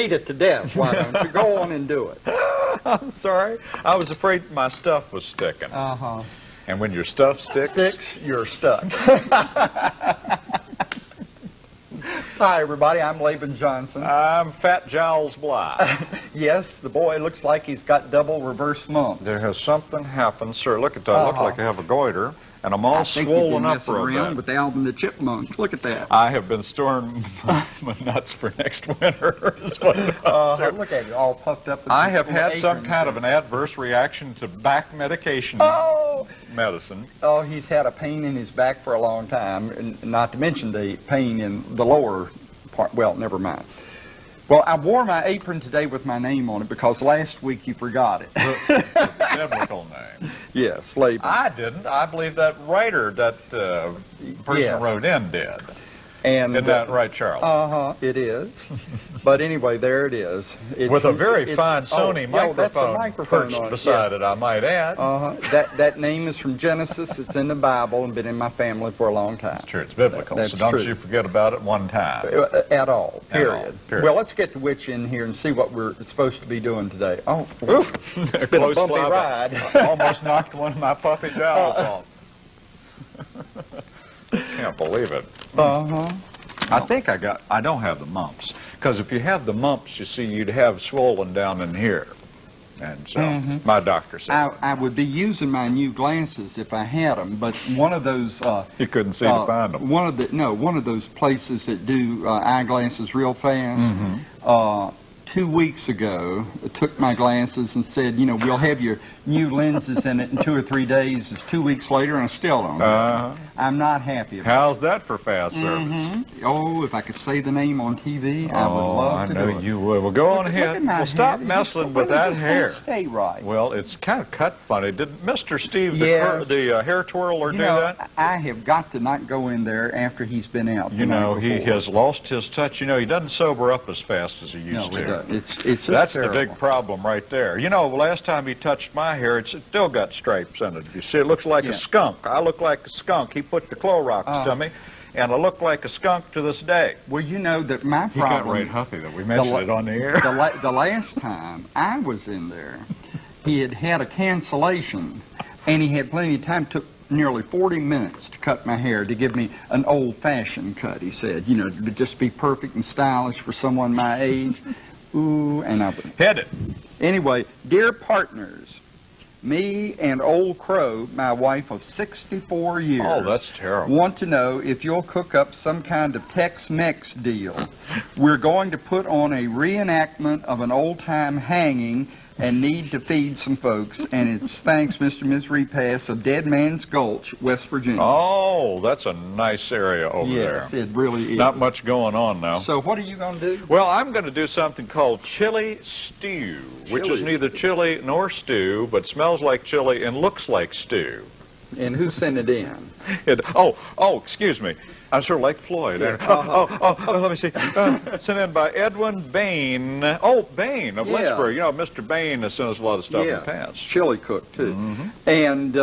beat it to death, why don't you? Go on and do it. I'm sorry. I was afraid my stuff was sticking. Uh-huh. And when your stuff sticks, you're stuck. Hi, everybody. I'm Laban Johnson. I'm Fat Giles Bly. Yes, the boy looks like he's got double reverse mumps. There has something happened, sir. Look at that. I look like I have a goiter, and I'm all swollen up for a bit. With the Alvin the Chipmunk. Look at that. I have been storing my nuts for next winter. Is what look at you, all puffed up. I have had some kind of an adverse reaction to back medication. Medicine. Oh, he's had a pain in his back for a long time, and not to mention the pain in the lower part. Well, never mind. Well, I wore my apron today with my name on it because last week you forgot it. Biblical name. Yes, Laban. I didn't. I believe that writer, that person who wrote in did. And, isn't that right, Charlie? Uh-huh, it is. But anyway, there it is. With a very fine Sony microphone perched beside it, I might add. That name is from Genesis. It's in the Bible and been in my family for a long time. That's true. It's biblical, so don't you forget about it one time. At all, period. Well, let's get the witch in here and see what we're supposed to be doing today. Oh, it's been a bumpy ride. I almost knocked one of my puffy jowls off. Can't believe it. I think I don't have the mumps. Because if you have the mumps, you see, you'd have swollen down in here. And so, my doctor said. I would be using my new glasses if I had them, but one of those... you couldn't see to find them. One of those places that do eyeglasses real fast, 2 weeks ago, took my glasses and said, you know, we'll have your new lenses in it in 2 or 3 days. It's 2 weeks later, and I still don't. I'm not happy about it. How's that for fast service? Oh, if I could say the name on TV, I would love to do it. I know you would. Well, go on ahead. Well, stop messing with that hair. Stay right. Well, it's kind of cut funny. Did Mr. Steve, the hair twirler, do that? I have got to not go in there after he's been out. You know, he has lost his touch. You know, he doesn't sober up as fast as he used to. No, it's That's the big problem right there. You know, the last time he touched my hair, it still got stripes in it. You see, it looks like a skunk. I look like a skunk. He put the Clorox to me, and I look like a skunk to this day. Well, you know that my problem... He got right huffy that we mentioned it on the air. The last time I was in there, he had a cancellation, and he had plenty of time. It took nearly 40 minutes to cut my hair, to give me an old-fashioned cut, he said. You know, to just be perfect and stylish for someone my age. Ooh, and I... Hit it. Anyway, dear partners, me and Old Crow, my wife of 64 years, oh, that's terrible, want to know if you'll cook up some kind of Tex-Mex deal. We're going to put on a reenactment of an old-time hanging and need to feed some folks, and it's thanks, Mr. and Ms. Repass of Dead Man's Gulch, West Virginia. Oh, that's a nice area over there. Yes, it really is. Not much going on now. So what are you going to do? Well, I'm going to do something called chili stew, which is neither chili nor stew, but smells like chili and looks like stew. And who sent it in? Excuse me. I'm sort of like Floyd. Let me see. Sent in by Edwin Bain. Oh, Bain of Lynchburg. You know, Mr. Bain has sent us a lot of stuff in the past. Chili cook, too. And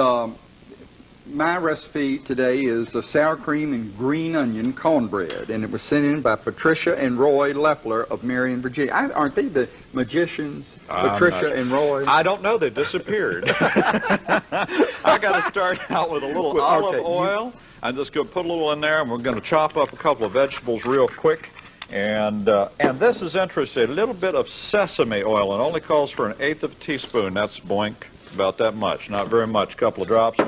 my recipe today is a sour cream and green onion cornbread, and it was sent in by Patricia and Roy Leffler of Marion, Virginia. Aren't they the magicians, Patricia and Roy? I don't know. They disappeared. I got to start out with a little olive oil. I'm just going to put a little in there, and we're going to chop up a couple of vegetables real quick. And this is interesting. A little bit of sesame oil. It only calls for 1/8 of a teaspoon. That's boink, about that much. Not very much. A couple of drops.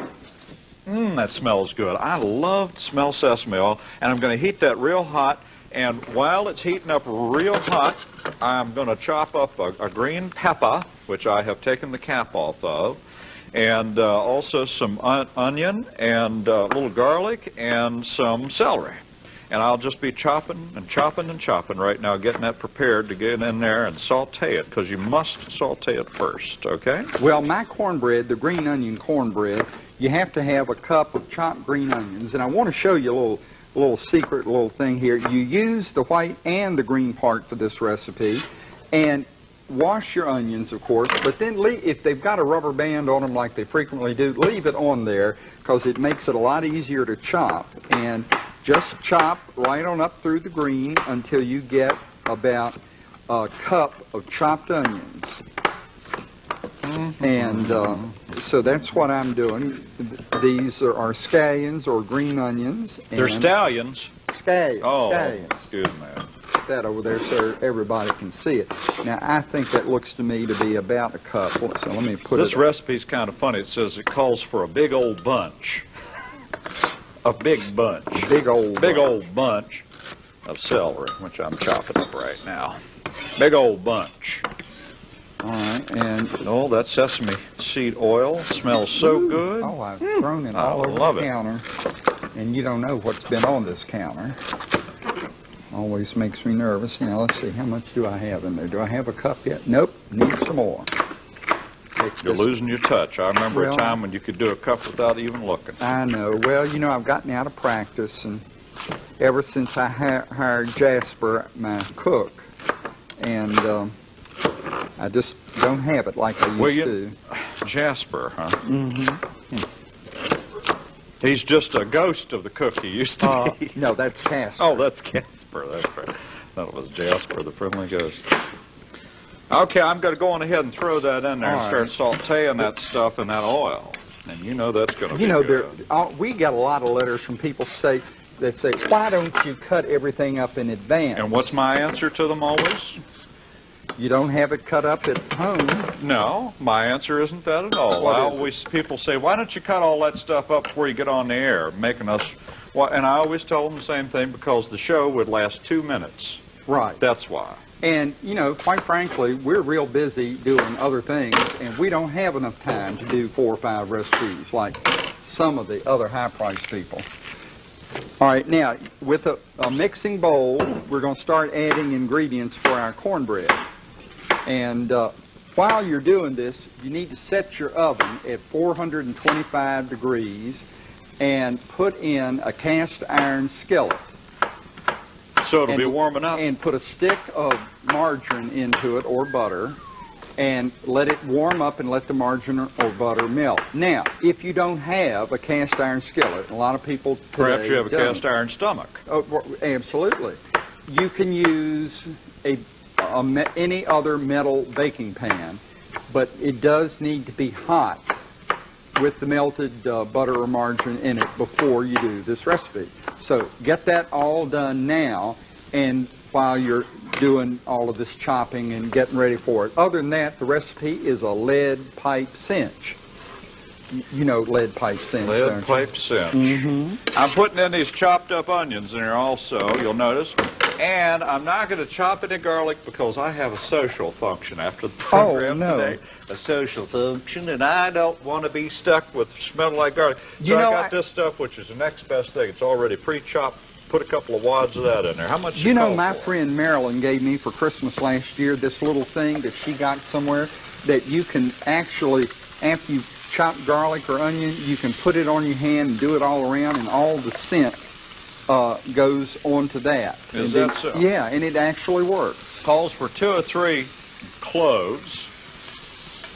That smells good. I love to smell sesame oil. And I'm going to heat that real hot. And while it's heating up real hot, I'm going to chop up a green pepper, which I have taken the cap off of. And also some onion and a little garlic and some celery. And I'll just be chopping and chopping and chopping right now, getting that prepared to get in there and saute it, because you must saute it first, okay? Well, my cornbread, the green onion cornbread, you have to have a cup of chopped green onions. And I want to show you a little secret, little thing here. You use the white and the green part for this recipe. And wash your onions, of course, but then if they've got a rubber band on them like they frequently do, leave it on there, because it makes it a lot easier to chop. And just chop right on up through the green until you get about a cup of chopped onions. And so that's what I'm doing. These are scallions or green onions. They're stallions. Scallions. Oh, Scallions. excuse me. Put that over there so everybody can see it. Now, I think that looks to me to be about a cup. So let me put This it. recipe's kind of funny. It says it calls for a big old bunch. A big bunch. Big old bunch of celery, which I'm chopping up right now. Big old bunch. All right, and Oh, that sesame seed oil smells so good. oh, I've thrown it all over love the it. counter, and you don't know what's been on this counter. Always makes me nervous. Now, let's see, how much do I have in there? Do I have a cup yet? Nope, need some more. You're losing your touch. I remember Well, a time when you could do a cup without even looking. I know. Well, you know, I've gotten out of practice, and ever since I hired Jasper, my cook, and I just don't have it like I used to. Jasper, huh? Mm-hmm. He's just a ghost of the cook he used to be. No, that's Casper. Oh, that's Casper. That's right. That was Jasper, the friendly ghost. Okay, I'm going to go on ahead and throw that in there and start sauteing that stuff in that oil. And you know that's going to be good. We got a lot of letters from people that say, why don't you cut everything up in advance? And what's my answer to them always? You don't have it cut up at home. No, my answer isn't that at all. People say, why don't you cut all that stuff up before you get on the air, making us... Well, and I always tell them the same thing, because the show would last 2 minutes. Right. That's why. And, you know, quite frankly, we're real busy doing other things, and we don't have enough time to do 4 or 5 recipes like some of the other high-priced people. All right, now, with a mixing bowl, we're going to start adding ingredients for our cornbread. And while you're doing this, you need to set your oven at 425 degrees and put in a cast iron skillet. So it'll be warming up? And put a stick of margarine into it, or butter, and let it warm up and let the margarine or butter melt. Now, if you don't have a cast iron skillet, a lot of people today Perhaps you have a don't. cast iron stomach. Oh, absolutely. You can use any other metal baking pan, but it does need to be hot with the melted butter or margarine in it before you do this recipe. So get that all done now, and while you're doing all of this chopping and getting ready for it. Other than that, the recipe is a lead pipe cinch. You know lead pipe cinch, don't you? Lead pipe cinch. Mm-hmm. I'm putting in these chopped up onions in here also, you'll notice. And I'm not going to chop any garlic because I have a social function after the program today. A social function, and I don't want to be stuck with smelling like garlic. So I got this stuff, which is the next best thing. It's already pre-chopped. Put a couple of wads of that in there. How much? You know, my friend Marilyn gave me for Christmas last year this little thing that she got somewhere that you can actually, after you chop garlic or onion, you can put it on your hand and do it all around, and all the scent goes onto that. Is that so? Yeah, and it actually works. Calls for 2 or 3 cloves,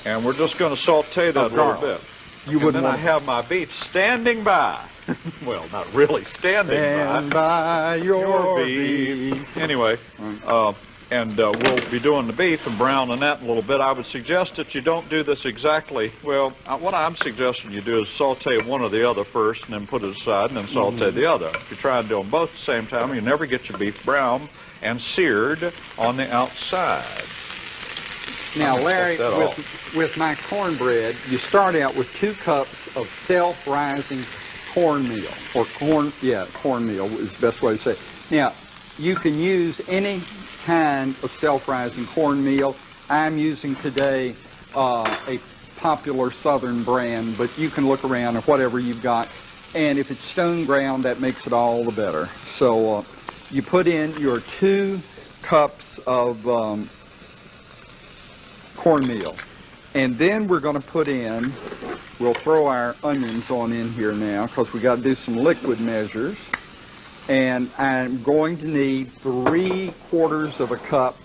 and we're just going to saute that a little bit. And then I have my beef standing by. Well, not really standing by your beef. Anyway, we'll be doing the beef and browning that a little bit. I would suggest that you don't do this exactly. Well, what I'm suggesting you do is saute one or the other first, and then put it aside, and then saute the other. If you try and do them both at the same time, you never get your beef brown and seared on the outside. Now, Larry, with my cornbread, you start out with 2 cups of self-rising cornmeal, or cornmeal is the best way to say it. Now, you can use any kind of self-rising cornmeal. I'm using today a popular southern brand, but you can look around at whatever you've got. And if it's stone ground, that makes it all the better. So you put in your 2 cups of cornmeal. And then we're going to put in, we'll throw our onions on in here now because we got to do some liquid measures. And I'm going to need 3/4 of a cup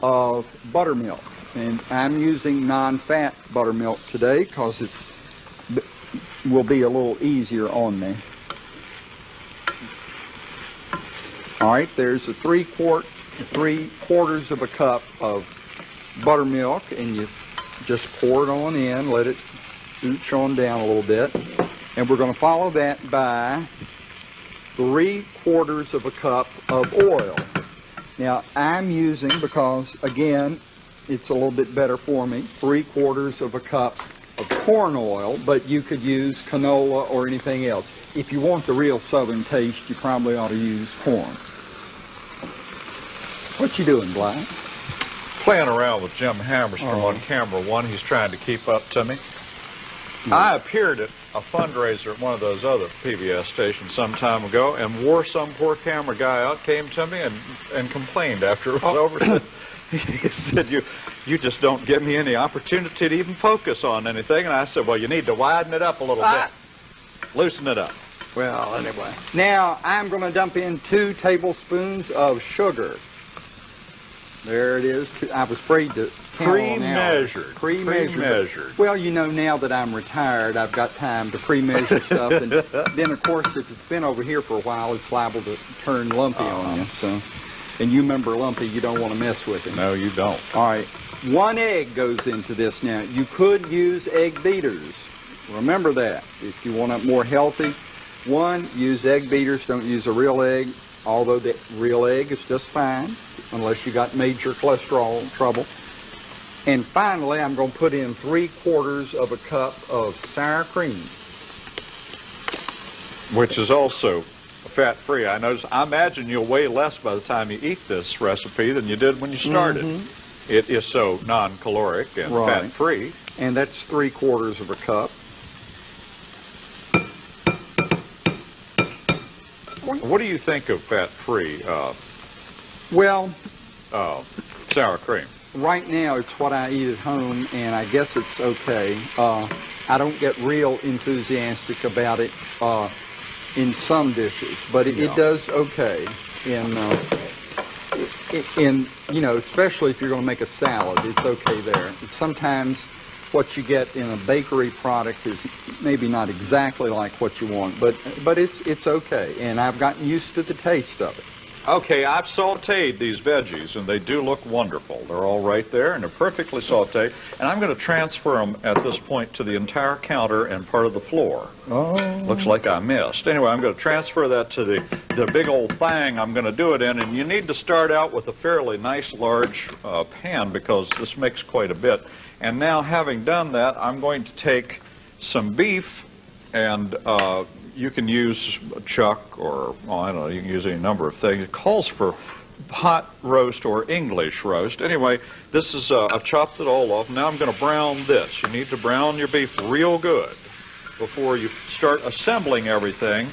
of buttermilk. And I'm using non-fat buttermilk today because it will be a little easier on me. All right, there's a 3/4 3/4 of a cup of buttermilk, and you just pour it on in, let it ooch on down a little bit. And we're going to follow that by 3/4 of a cup of oil. Now, I'm using, because, again, it's a little bit better for me, 3/4 of a cup of corn oil, but you could use canola or anything else. If you want the real southern taste, you probably ought to use corn. What you doing, Bly? Playing around with Jim Hammerstrom on camera one. He's trying to keep up to me. I appeared at a fundraiser at one of those other PBS stations some time ago and wore some poor camera guy out, came to me and complained after it was over. He said, you just don't give me any opportunity to even focus on anything. And I said, well, you need to widen it up a little bit. Loosen it up. Well, anyway. Now, I'm going to dump in 2 tablespoons of sugar. There it is. I was afraid to count on hours. Pre-measured. Well, you know, now that I'm retired, I've got time to pre-measure stuff. And then, of course, if it's been over here for a while, it's liable to turn lumpy on you. So, and you remember Lumpy, you don't want to mess with him. No, you don't. All right. 1 egg goes into this now. You could use egg beaters. Remember that. If you want it more healthy, 1, use egg beaters. Don't use a real egg, although the real egg is just fine, unless you got major cholesterol trouble. And finally, I'm going to put in 3/4 of a cup of sour cream. Which is also fat-free. I imagine you'll weigh less by the time you eat this recipe than you did when you started. It is so non-caloric and fat-free. And that's 3/4 of a cup. What do you think of fat-free sour cream? Right now, it's what I eat at home, and I guess it's okay. I don't get real enthusiastic about it in some dishes, but it does okay. In you know, especially if you're going to make a salad, it's okay there. Sometimes what you get in a bakery product is maybe not exactly like what you want, but it's okay, and I've gotten used to the taste of it. Okay, I've sauteed these veggies, and they do look wonderful. They're all right there, and they're perfectly sauteed. And I'm going to transfer them at this point to the entire counter and part of the floor. Oh. Looks like I missed. Anyway, I'm going to transfer that to the big old thing I'm going to do it in. And you need to start out with a fairly nice large pan, because this makes quite a bit. And now, having done that, I'm going to take some beef, and you can use chuck or, well, I don't know, you can use any number of things. It calls for hot roast or English roast. Anyway, this is, I've chopped it all off. Now I'm going to brown this. You need to brown your beef real good before you start assembling everything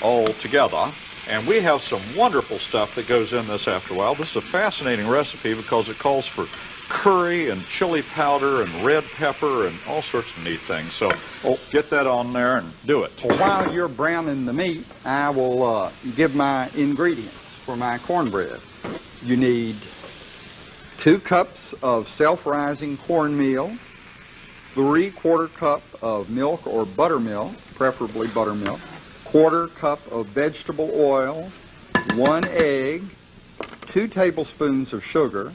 all together. And we have some wonderful stuff that goes in this after a while. This is a fascinating recipe because it calls for curry and chili powder and red pepper and all sorts of neat things. So get that on there and do it. Well, while you're browning the meat, I will give my ingredients for my cornbread. You need 2 cups of self-rising cornmeal, 3/4 cup of milk or buttermilk, preferably buttermilk, 1/4 cup of vegetable oil, 1 egg, 2 tablespoons of sugar,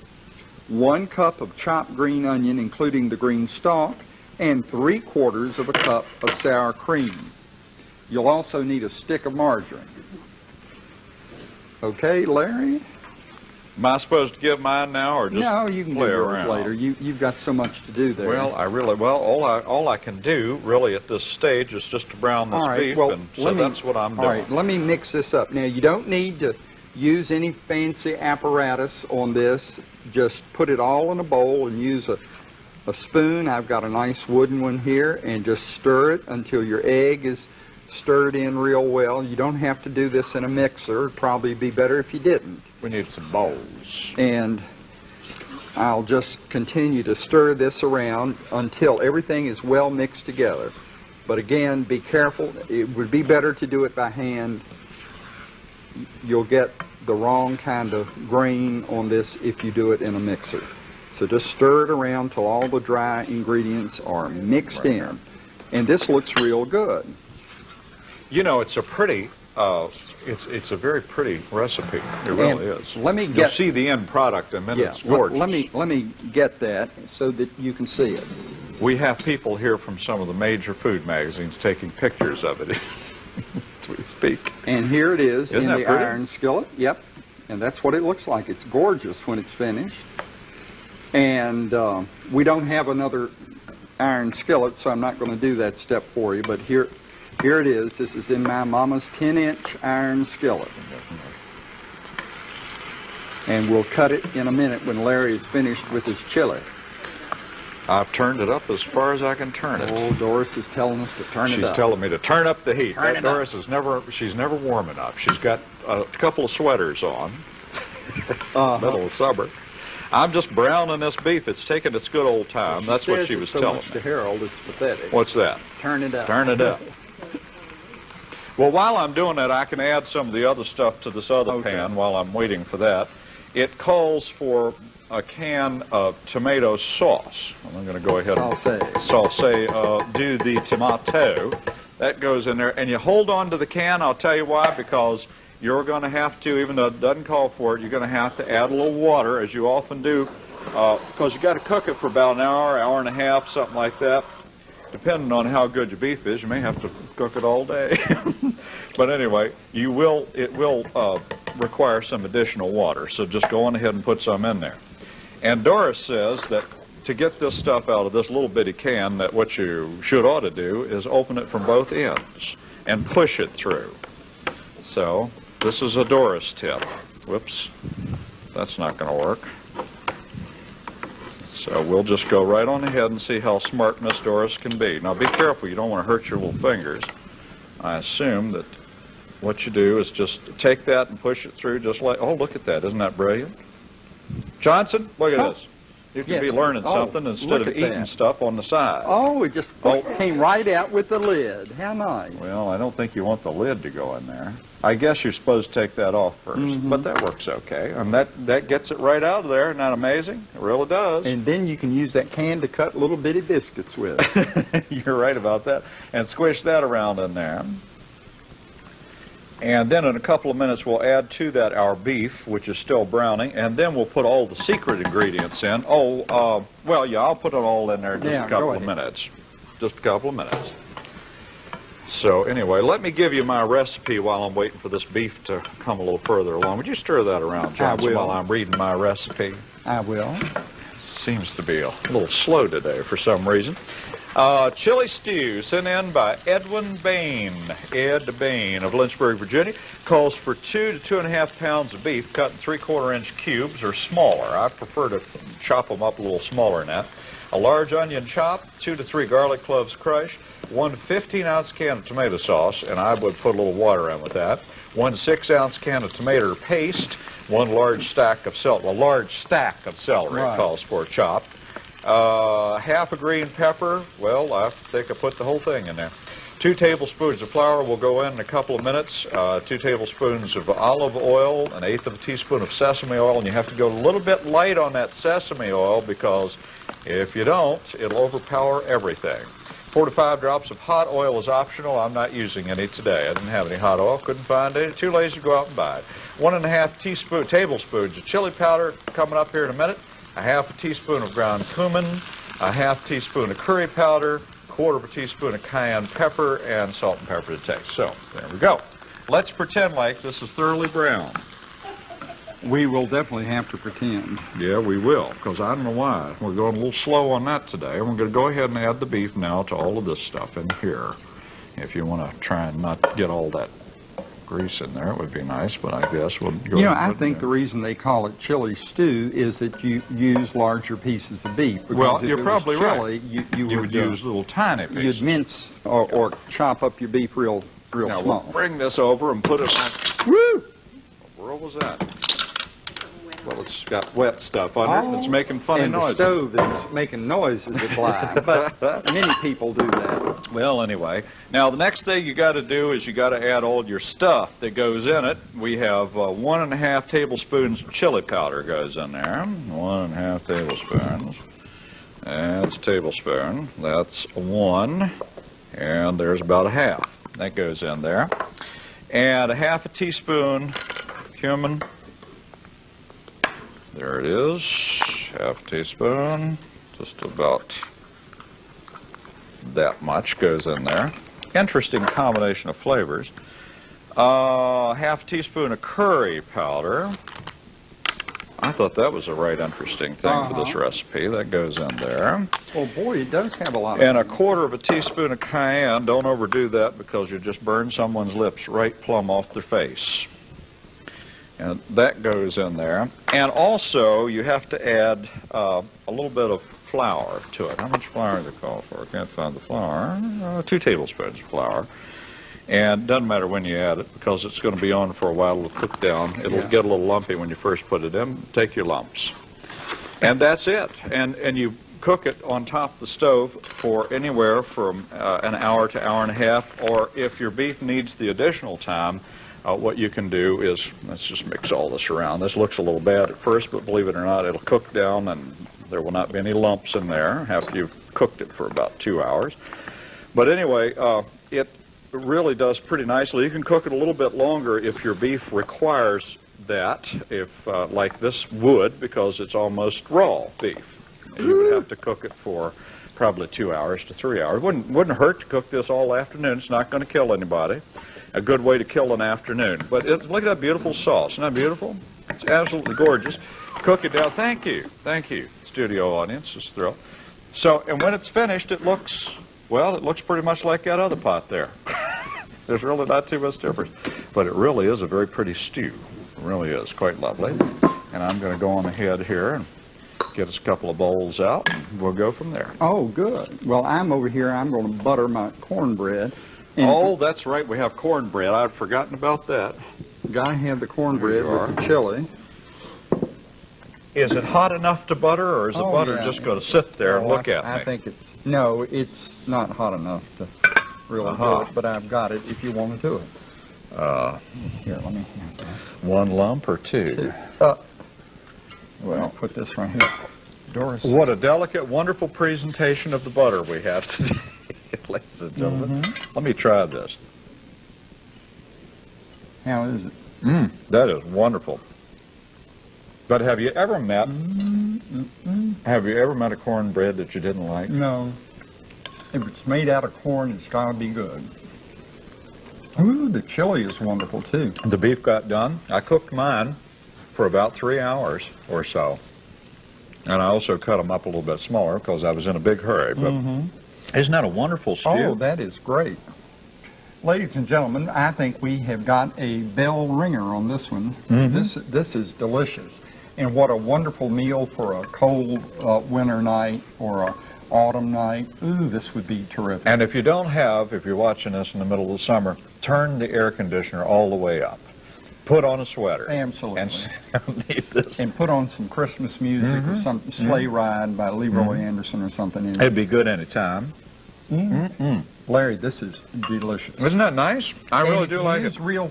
1 cup of chopped green onion, including the green stalk, and 3/4 of a cup of sour cream. You'll also need a stick of margarine. Okay, Larry? Am I supposed to give mine now, or just No, you can play do yours around later. You've got so much to do there. Well, all I can do really at this stage is just to brown this beef, and so that's what I'm doing. All right, let me mix this up. Now, you don't need to use any fancy apparatus on this. Just put it all in a bowl and use a spoon. I've got a nice wooden one here, and just stir it until your egg is stirred in real well. You don't have to do this in a mixer. It'd probably be better if you didn't. We need some bowls. And I'll just continue to stir this around until everything is well mixed together. But again, be careful. It would be better to do it by hand. You'll get the wrong kind of grain on this if you do it in a mixer. So just stir it around till all the dry ingredients are mixed in. And this looks real good. You know, it's a pretty It's a very pretty recipe. It really is. Let me You'll see the end product, and then it's gorgeous. Let me get that so that you can see it. We have people here from some of the major food magazines taking pictures of it as we speak. And here it is in the pretty? iron skillet. Yep. And that's what it looks like. It's gorgeous when it's finished. And we don't have another iron skillet, so I'm not going to do that step for you. But here it is. This is in my mama's 10-inch iron skillet. And we'll cut it in a minute when Larry is finished with his chili. I've turned it up as far as I can turn it. Oh, Doris is telling us to turn it up. She's telling me to turn up the heat. Doris is she's never warm enough. She's got a couple of sweaters on, middle of summer. I'm just browning this beef. It's taking its good old time. That's what she was telling me. To Harold, it's pathetic. What's that? Turn it up. Turn it up. Well, while I'm doing that, I can add some of the other stuff to this other pan while I'm waiting for that. It calls for a can of tomato sauce. I'm going to go ahead and do the tomato. That goes in there. And you hold on to the can. I'll tell you why. Because you're going to have to, even though it doesn't call for it, you're going to have to add a little water, as you often do, because you got to cook it for about an hour, hour and a half, something like that. Depending on how good your beef is, you may have to cook it all day. But anyway, it will require some additional water. So just go on ahead and put some in there. And Doris says that to get this stuff out of this little bitty can, that what you ought to do is open it from both ends and push it through. So this is a Doris tip. Whoops, that's not going to work. So we'll just go right on ahead and see how smart Miss Doris can be. Now be careful, you don't want to hurt your little fingers. I assume that what you do is just take that and push it through just like, oh, look at that, isn't that brilliant? Johnson, look at this. You can be learning something instead of eating stuff on the side. Oh, it just came right out with the lid. How nice. Well, I don't think you want the lid to go in there. I guess you're supposed to take that off first, but that works okay. And that gets it right out of there. Isn't that amazing? It really does. And then you can use that can to cut little bitty biscuits with. You're right about that. And squish that around in there. And then in a couple of minutes, we'll add to that our beef, which is still browning, and then we'll put all the secret ingredients in. Well, yeah, I'll put it all in there in just a couple of minutes. Just a couple of minutes. So anyway, let me give you my recipe while I'm waiting for this beef to come a little further along. Would you stir that around, Johnson, while I'm reading my recipe? I will. Seems to be a little slow today for some reason. Chili stew sent in by Edwin Bain. Ed Bain of Lynchburg, Virginia. Calls for 2 to 2.5 pounds of beef cut in 3/4-inch cubes or smaller. I prefer to chop them up a little smaller than that. A large onion chopped, 2 to 3 garlic cloves crushed, 1 15-ounce can of tomato sauce, and I would put a little water in with that. 1 6-ounce can of tomato paste, 1 large stack of celery. A large stack of celery calls for chopped. Half a green pepper. Well, I think I put the whole thing in there. 2 tablespoons of flour will go in a couple of minutes. 2 tablespoons of olive oil, 1/8 of a teaspoon of sesame oil, and you have to go a little bit light on that sesame oil because if you don't, it'll overpower everything. 4 to 5 drops of hot oil is optional. I'm not using any today. I didn't have any hot oil. Couldn't find any. Too lazy to go out and buy it. 1.5 tablespoons of chili powder coming up here in a minute. 1/2 teaspoon of ground cumin, 1/2 teaspoon of curry powder, 1/4 teaspoon of cayenne pepper, and salt and pepper to taste. So, there we go. Let's pretend like this is thoroughly brown. We will definitely have to pretend. Yeah, we will, because I don't know why. We're going a little slow on that today. We're going to go ahead and add the beef now to all of this stuff in here. If you want to try and not get all that grease in there, it would be nice, but I guess we'll go You know, I think the reason they call it chili stew is that you use larger pieces of beef. Well, you're probably right. You would use little tiny pieces. You'd mince or chop up your beef real now, small. We'll bring this over and put it on. Woo! What was that? Well, it's got wet stuff under it. It's making funny noises. The stove is making noises at live, but many people do that. Well, anyway, now the next thing you got to do is you got to add all your stuff that goes in it. We have 1.5 tablespoons of chili powder goes in there. 1.5 tablespoons. That's a tablespoon. That's 1, and there's about 1/2 that goes in there. and a half a teaspoon cumin. There it is, half a teaspoon, just about that much goes in there. Interesting combination of flavors. Half a teaspoon of curry powder. I thought that was a right interesting thing for this recipe. That goes in there. Well, boy, it does have a lot of... And a quarter of a teaspoon of cayenne. Don't overdo that because you just burn someone's lips right plumb off their face. And that goes in there. And also, you have to add a little bit of flour to it. How much flour does it call for? I can't find the flour. 2 tablespoons of flour. And it doesn't matter when you add it because it's going to be on for a while. It'll cook down. It'll get a little lumpy when you first put it in. Take your lumps. And that's it. And you cook it on top of the stove for anywhere from an hour to hour and a half. Or if your beef needs the additional time, what you can do is, let's just mix all this around. This looks a little bad at first, but believe it or not, it'll cook down and there will not be any lumps in there after you've cooked it for about 2 hours. But anyway, it really does pretty nicely. You can cook it a little bit longer if your beef requires that, if like this would, because it's almost raw beef. You would have to cook it for probably 2 hours to 3 hours. Wouldn't hurt to cook this all afternoon. It's not going to kill anybody. A good way to kill an afternoon. But look at that beautiful sauce. Isn't that beautiful? It's absolutely gorgeous. Cook it down. Thank you. Thank you, studio audience. Just thrilled. So, and when it's finished, it looks, well, it looks pretty much like that other pot there. There's really not too much difference. But it really is a very pretty stew. It really is. Quite lovely. And I'm going to go on ahead here and get us a couple of bowls out, and we'll go from there. Oh, good. Well, I'm over here. I'm going to butter my cornbread. Oh, that's right. We have cornbread. I'd forgotten about that. Gotta have the cornbread with the chili. Is it hot enough to butter, or is the butter just going to sit there and look at me? I think it's, no, it's not hot enough to really do it, but I've got it if you want to do it. Here, let me have this. 1 lump or 2? Well, I'll put this right here. Doris. What a delicate, wonderful presentation of the butter we have today, ladies and gentlemen. Let me try this. How is it? That is wonderful. But have you ever met a cornbread that you didn't like? No. If it's made out of corn, it's got to be good. Ooh, the chili is wonderful, too. The beef got done. I cooked mine for about 3 hours or so. And I also cut them up a little bit smaller because I was in a big hurry. But isn't that a wonderful stew? Oh, that is great. Ladies and gentlemen, I think we have got a bell ringer on this one. This is delicious. And what a wonderful meal for a cold winter night or a autumn night. Ooh, this would be terrific. And if you don't have, if you're watching this in the middle of the summer, turn the air conditioner all the way up. Put on a sweater. Absolutely. And need this. And put on some Christmas music or some Sleigh Ride by Leroy Anderson or something. It'd be good any time. Larry, this is delicious. Isn't that nice? I really do like it. Use real